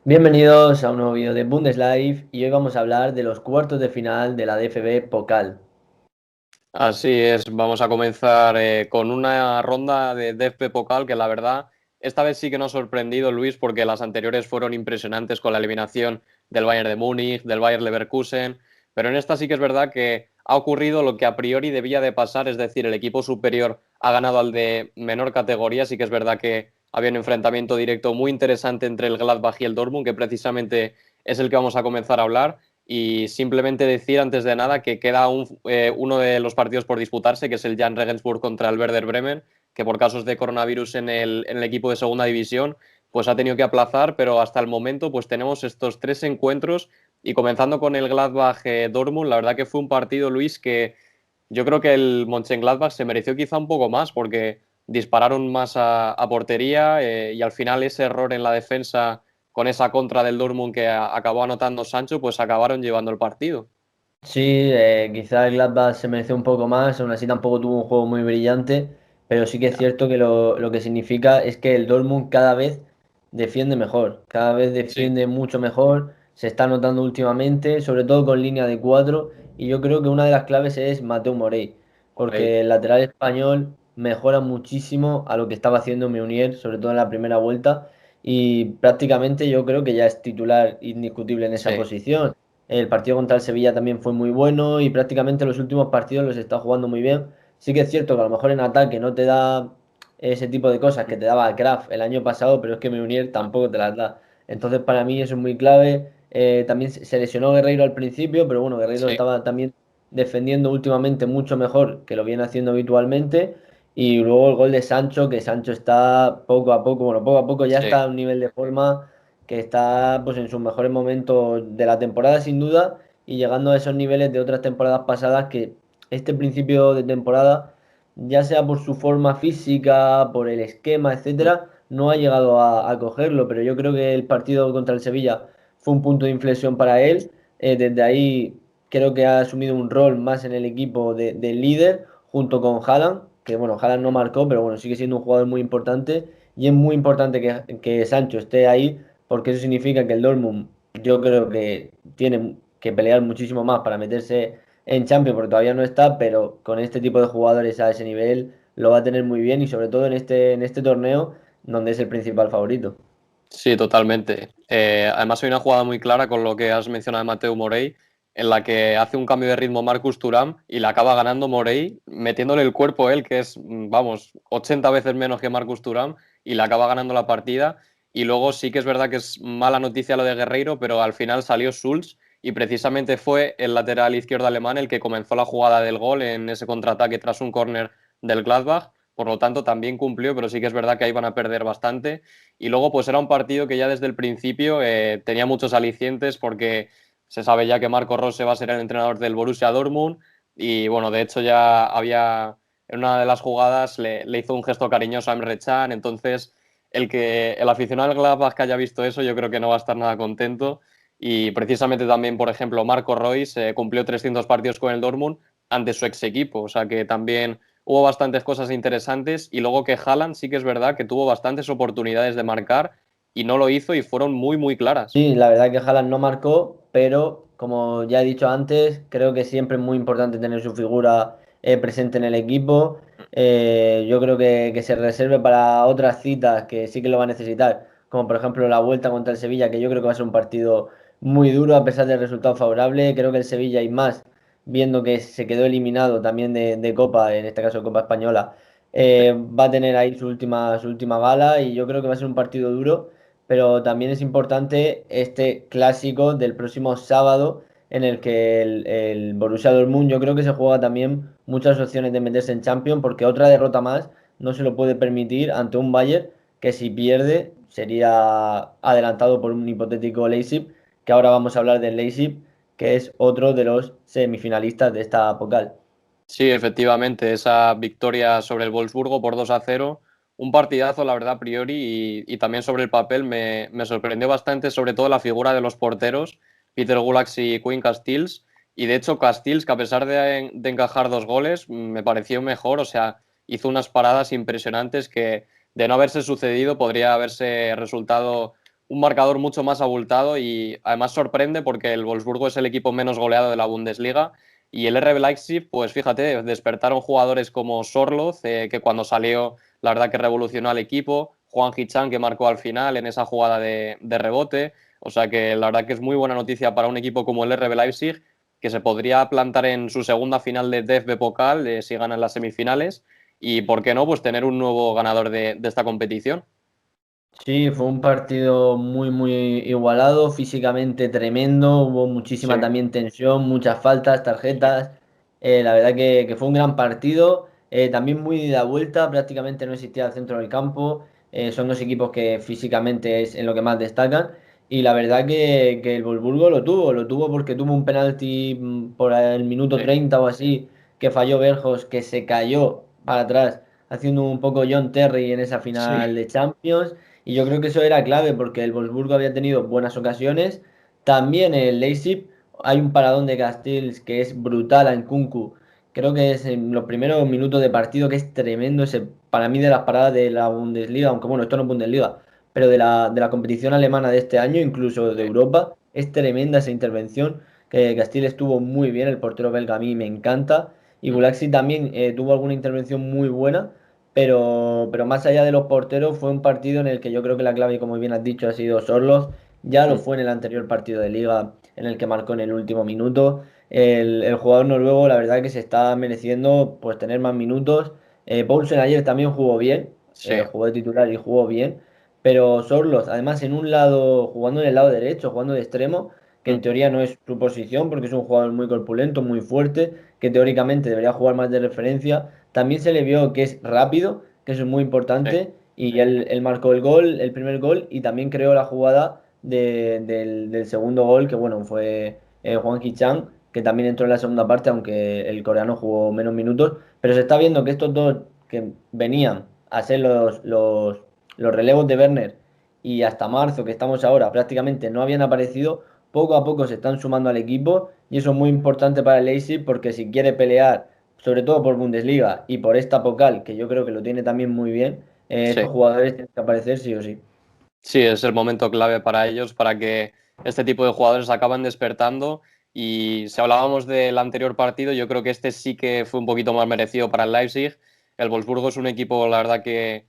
Bienvenidos a un nuevo vídeo de Bundesliga y hoy vamos a hablar de los cuartos de final de la DFB Pokal. Así es, vamos a comenzar con una ronda de DFB Pokal que la verdad esta vez sí que nos ha sorprendido, Luis, porque las anteriores fueron impresionantes con la eliminación del Bayern de Múnich, del Bayern Leverkusen, pero en esta sí que es verdad que ha ocurrido lo que a priori debía de pasar, es decir, el equipo superior ha ganado al de menor categoría. Sí que es verdad que había un enfrentamiento directo muy interesante entre el Gladbach y el Dortmund, que precisamente es el que vamos a comenzar a hablar. Y simplemente decir antes de nada que queda uno de los partidos por disputarse, que es el Jan Regensburg contra el Werder Bremen, que por casos de coronavirus en el equipo de segunda división, pues ha tenido que aplazar, pero hasta el momento pues tenemos estos tres encuentros y comenzando con el Gladbach-Dortmund. La verdad que fue un partido, Luis, que yo creo que el Mönchengladbach se mereció quizá un poco más porque dispararon más a portería, y al final ese error en la defensa con esa contra del Dortmund que acabó anotando Sancho, pues acabaron llevando el partido. Sí, quizá el Gladbach se mereció un poco más, aún así tampoco tuvo un juego muy brillante, pero sí que es Ya, cierto que lo que significa es que el Dortmund cada vez defiende mejor, cada vez sí, defiende mucho mejor, se está notando últimamente, sobre todo con línea de cuatro, y yo creo que una de las claves es Mateu Morey, Morey. porque el lateral español mejora muchísimo a lo que estaba haciendo Meunier, sobre todo en la primera vuelta, y prácticamente yo creo que ya es titular indiscutible en esa Sí, posición. El partido contra el Sevilla también fue muy bueno y prácticamente los últimos partidos los está jugando muy bien. Sí que es cierto que a lo mejor en ataque no te da ese tipo de cosas que te daba Kraft el año pasado, pero es que Meunier tampoco te las da. Entonces para mí eso es muy clave. También se lesionó Guerreiro al principio, pero bueno, Guerreiro sí, estaba también defendiendo últimamente mucho mejor que lo viene haciendo habitualmente. Y luego el gol de Sancho, que Sancho está poco a poco, bueno, poco a poco ya sí, está a un nivel de forma que está pues en sus mejores momentos de la temporada sin duda y llegando a esos niveles de otras temporadas pasadas que este principio de temporada, ya sea por su forma física, por el esquema, etcétera, no ha llegado a cogerlo, pero yo creo que el partido contra el Sevilla fue un punto de inflexión para él. Desde ahí creo que ha asumido un rol más en el equipo de líder junto con Haaland, que bueno, Haaland no marcó, pero bueno, sigue siendo un jugador muy importante y es muy importante que Sancho esté ahí porque eso significa que el Dortmund yo creo que tiene que pelear muchísimo más para meterse en Champions, porque todavía no está, pero con este tipo de jugadores a ese nivel lo va a tener muy bien y sobre todo en este torneo donde es el principal favorito. sí, totalmente. Además hay una jugada muy clara con lo que has mencionado de Mateu Morey, en la que hace un cambio de ritmo Marcus Thuram y la acaba ganando Morey, metiéndole el cuerpo él, que es, vamos, 80 veces menos que Marcus Thuram, y la acaba ganando la partida. Y luego sí que es verdad que es mala noticia lo de Guerreiro, pero al final salió Schulz y precisamente fue el lateral izquierdo alemán el que comenzó la jugada del gol en ese contraataque tras un córner del Gladbach. Por lo tanto, también cumplió, pero sí que es verdad que ahí van a perder bastante. Y luego, pues era un partido que ya desde el principio tenía muchos alicientes porque se sabe ya que Marco Rose va a ser el entrenador del Borussia Dortmund y bueno, de hecho ya había, en una de las jugadas le hizo un gesto cariñoso a Emre Can. Entonces el aficionado del Gladbach que haya visto eso yo creo que no va a estar nada contento. Y precisamente también, por ejemplo, Marco Reus cumplió 300 partidos con el Dortmund ante su ex equipo, o sea que también hubo bastantes cosas interesantes. Y luego que Haaland sí que es verdad que tuvo bastantes oportunidades de marcar y no lo hizo y fueron muy, muy claras. Sí, la verdad que Haaland no marcó, pero como ya he dicho antes, creo que siempre es muy importante tener su figura presente en el equipo. Yo creo que se reserve para otras citas que sí que lo va a necesitar, como por ejemplo la vuelta contra el Sevilla, que yo creo que va a ser un partido muy duro a pesar del resultado favorable. Creo que el Sevilla y más, viendo que se quedó eliminado también de Copa, en este caso Copa Española, Sí, va a tener ahí su última gala y yo creo que va a ser un partido duro, pero también es importante este clásico del próximo sábado en el que el Borussia Dortmund yo creo que se juega también muchas opciones de meterse en Champions porque otra derrota más no se lo puede permitir ante un Bayern que si pierde sería adelantado por un hipotético Leipzig, que ahora vamos a hablar del Leipzig, que es otro de los semifinalistas de esta Pokal. sí, efectivamente, esa victoria sobre el Wolfsburgo por 2-0, un partidazo, la verdad, a priori, y también sobre el papel me sorprendió bastante, sobre todo la figura de los porteros, Peter Gulax y Quinn Castells. Y de hecho, Castells, que a pesar de encajar dos goles, me pareció mejor, o sea, hizo unas paradas impresionantes que, de no haberse sucedido, podría haberse resultado un marcador mucho más abultado y además sorprende porque el Wolfsburgo es el equipo menos goleado de la Bundesliga y el RB Leipzig, pues fíjate, despertaron jugadores como Sorloth, que cuando salió la verdad que revolucionó al equipo, Juan Hichan que marcó al final en esa jugada de rebote, o sea que la verdad que es muy buena noticia para un equipo como el RB Leipzig que se podría plantar en su segunda final de DFB Pokal si ganan las semifinales y, ¿por qué no?, pues tener un nuevo ganador de esta competición. Sí, fue un partido muy, muy igualado, físicamente tremendo, hubo Sí, muchísima también tensión, muchas faltas, tarjetas. La verdad que fue un gran partido, también muy de ida vuelta, prácticamente no existía el centro del campo. Son dos equipos que físicamente es en lo que más destacan. Y la verdad que el Wolfsburgo lo tuvo porque tuvo un penalti por el minuto sí, 30 o así, que falló Berjos, que se cayó para atrás, haciendo un poco John Terry en esa sí, final de Champions. Y yo creo que eso era clave porque el Wolfsburgo había tenido buenas ocasiones. También el Leipzig, hay un paradón de Castells que es brutal a Nkunku. Creo que es en los primeros minutos de partido que es tremendo ese, para mí de las paradas de la Bundesliga, aunque bueno, esto no es Bundesliga, pero de la competición alemana de este año, incluso de sí. Europa, es tremenda esa intervención. Que Castells estuvo muy bien, el portero belga a mí me encanta. Y Mm, Gulaxi también tuvo alguna intervención muy buena. Pero más allá de los porteros, fue un partido en el que yo creo que la clave, como bien has dicho, ha sido Sorloth. Ya lo mm. fue en el anterior partido de Liga, en el que marcó en el último minuto. El jugador noruego, la verdad que se está mereciendo pues tener más minutos. Poulsen ayer también jugó bien, Sí, jugó de titular y jugó bien. Pero Sorloth, además, en un lado, jugando en el lado derecho, jugando de extremo, que en mm, teoría no es su posición, porque es un jugador muy corpulento, muy fuerte, que teóricamente debería jugar más de referencia. También se le vio que es rápido, que eso es muy sí. importante, y él marcó el gol, el primer gol, y también creó la jugada del segundo gol, que bueno, fue Juan Chan, que también entró en la segunda parte, aunque el coreano jugó menos minutos, pero se está viendo que estos dos que venían a ser los relevos de Werner y hasta marzo, que estamos ahora, prácticamente no habían aparecido, poco a poco se están sumando al equipo, y eso es muy importante para el Leipzig, porque si quiere pelear sobre todo por Bundesliga y por esta Pokal, que yo creo que lo tiene también muy bien, estos Sí. jugadores tienen que aparecer sí o sí. Sí, es el momento clave para ellos, para que este tipo de jugadores acaban despertando. Y si hablábamos del anterior partido, yo creo que este sí que fue un poquito más merecido para el Leipzig. El Wolfsburgo es un equipo, la verdad, que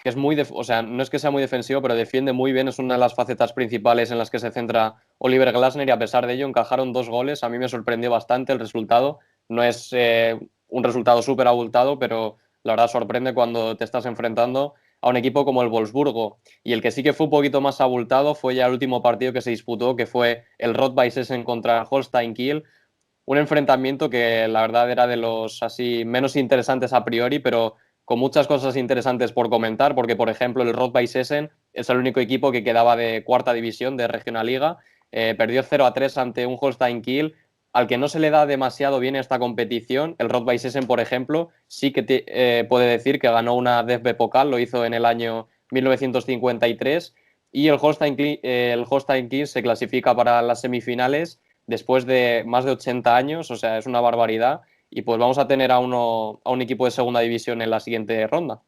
es muy, o sea, no es que sea muy defensivo, pero defiende muy bien. Es una de las facetas principales en las que se centra Oliver Glasner y a pesar de ello encajaron 2 goles. A mí me sorprendió bastante el resultado. No es un resultado súper abultado, pero la verdad sorprende cuando te estás enfrentando a un equipo como el Wolfsburgo. Y el que sí que fue un poquito más abultado fue ya el último partido que se disputó, que fue el Rot-Weiss Essen contra Holstein Kiel. Un enfrentamiento que la verdad era de los así menos interesantes a priori, pero con muchas cosas interesantes por comentar, porque por ejemplo el Rot-Weiss Essen es el único equipo que quedaba de cuarta división de Regionalliga. Perdió 0-3 ante un Holstein Kiel al que no se le da demasiado bien esta competición. El Rot-Weiss Essen, por ejemplo, sí que puede decir que ganó una DFB Pokal, lo hizo en el año 1953 y el Holstein Kiel se clasifica para las semifinales después de más de 80 años, o sea, es una barbaridad. Y pues vamos a tener a un equipo de segunda división en la siguiente ronda.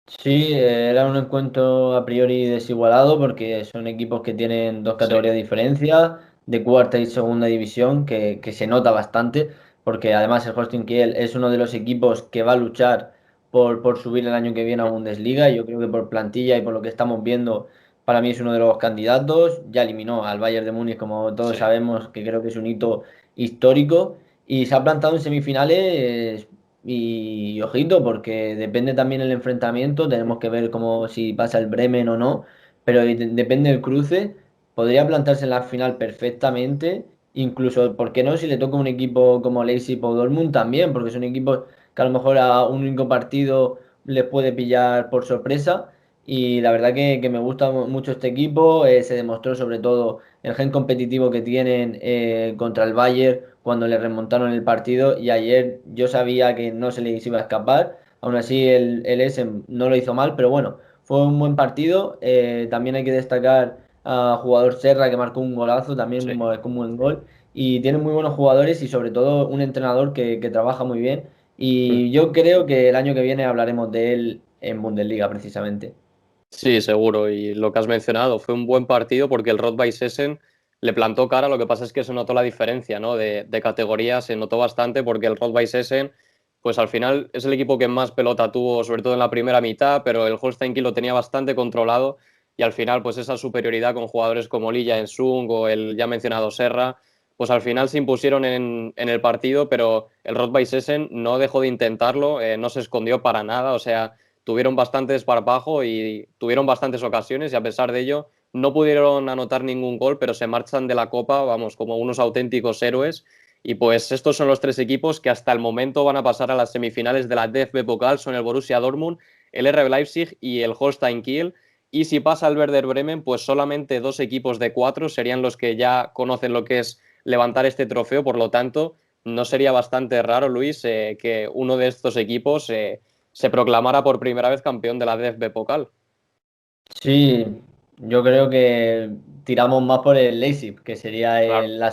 Sí, era un encuentro a priori desigualado porque son equipos que tienen dos Sí, categorías de diferencia, de cuarta y segunda división, que se nota bastante, porque además el Holstein Kiel es uno de los equipos que va a luchar por subir el año que viene a Bundesliga, y yo creo que por plantilla y por lo que estamos viendo, para mí es uno de los candidatos. Ya eliminó al Bayern de Múnich, como todos sí, sabemos, que creo que es un hito histórico, y se ha plantado en semifinales. Y ojito, porque depende también el enfrentamiento, tenemos que ver cómo si pasa el Bremen o no, pero depende del cruce, podría plantarse en la final perfectamente, incluso, ¿por qué no? Si le toca un equipo como Leipzig o Dortmund también, porque son equipos que a lo mejor a un único partido les puede pillar por sorpresa, y la verdad que me gusta mucho este equipo. Se demostró sobre todo el gen competitivo que tienen contra el Bayern cuando le remontaron el partido, y ayer yo sabía que no se les iba a escapar. Aún así el Essen no lo hizo mal, pero bueno, fue un buen partido. También hay que destacar a jugador Serra, que marcó un golazo, también sí. marcó un buen gol, y tienen muy buenos jugadores y sobre todo un entrenador que trabaja muy bien, Mm. y yo creo que el año que viene hablaremos de él en Bundesliga precisamente. Sí, seguro. Y lo que has mencionado fue un buen partido porque el Rot-Weiss Essen le plantó cara. Lo que pasa es que se notó la diferencia, ¿no? De categoría, se notó bastante porque el Rot-Weiss Essen, pues al final es el equipo que más pelota tuvo, sobre todo en la primera mitad, pero el Holstein Kiel lo tenía bastante controlado y al final, pues esa superioridad con jugadores como Lilla Ensung o el ya mencionado Serra, pues al final se impusieron en el partido, pero el Rot-Weiss Essen no dejó de intentarlo, no se escondió para nada, o sea tuvieron bastante desparpajo y tuvieron bastantes ocasiones y a pesar de ello no pudieron anotar ningún gol, pero se marchan de la Copa, vamos, como unos auténticos héroes. Y pues estos son los tres equipos que hasta el momento van a pasar a las semifinales de la DFB Pokal, son el Borussia Dortmund, el RB Leipzig y el Holstein Kiel. Y si pasa el Werder Bremen, pues solamente 2 equipos de 4 serían los que ya conocen lo que es levantar este trofeo, por lo tanto, no sería bastante raro, Luis, que uno de estos equipos se proclamara por primera vez campeón de la DFB Pokal. Sí, yo creo que tiramos más por el Leipzig, que sería Claro.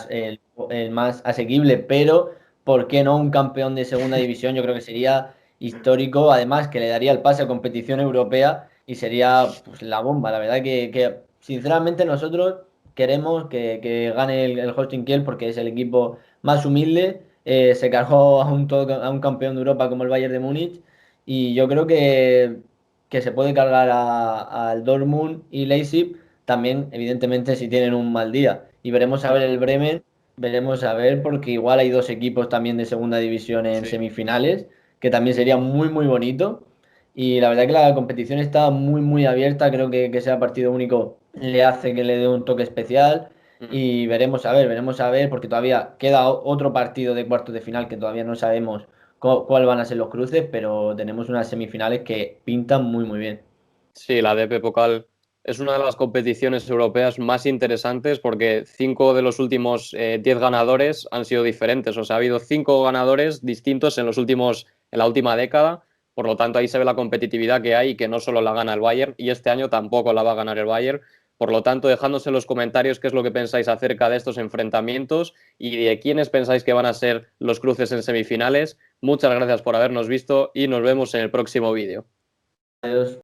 el más asequible, pero ¿por qué no un campeón de segunda división? Yo creo que sería histórico, además que le daría el pase a competición europea y sería pues, la bomba. La verdad que, sinceramente nosotros queremos que gane el Holstein Kiel porque es el equipo más humilde, se cargó a un campeón de Europa como el Bayern de Múnich y yo creo que se puede cargar al Dortmund y Leipzig también, evidentemente, si tienen un mal día. Y veremos a ver el Bremen, veremos a ver, porque igual hay dos equipos también de segunda división en Sí. semifinales, que también sería muy, muy bonito. Y la verdad que la competición está muy, muy abierta. Creo que sea partido único le hace que le dé un toque especial. Mm. Y veremos a ver, porque todavía queda otro partido de cuartos de final que todavía no sabemos cuál van a ser los cruces, pero tenemos unas semifinales que pintan muy, muy bien. Sí, la DP Pokal es una de las competiciones europeas más interesantes porque 5 de los últimos 10 ganadores han sido diferentes. O sea, ha habido 5 ganadores distintos en la última década. Por lo tanto, ahí se ve la competitividad que hay y que no solo la gana el Bayern y este año tampoco la va a ganar el Bayern. Por lo tanto, dejadnos en los comentarios qué es lo que pensáis acerca de estos enfrentamientos y de quiénes pensáis que van a ser los cruces en semifinales. Muchas gracias por habernos visto y nos vemos en el próximo vídeo. Adiós.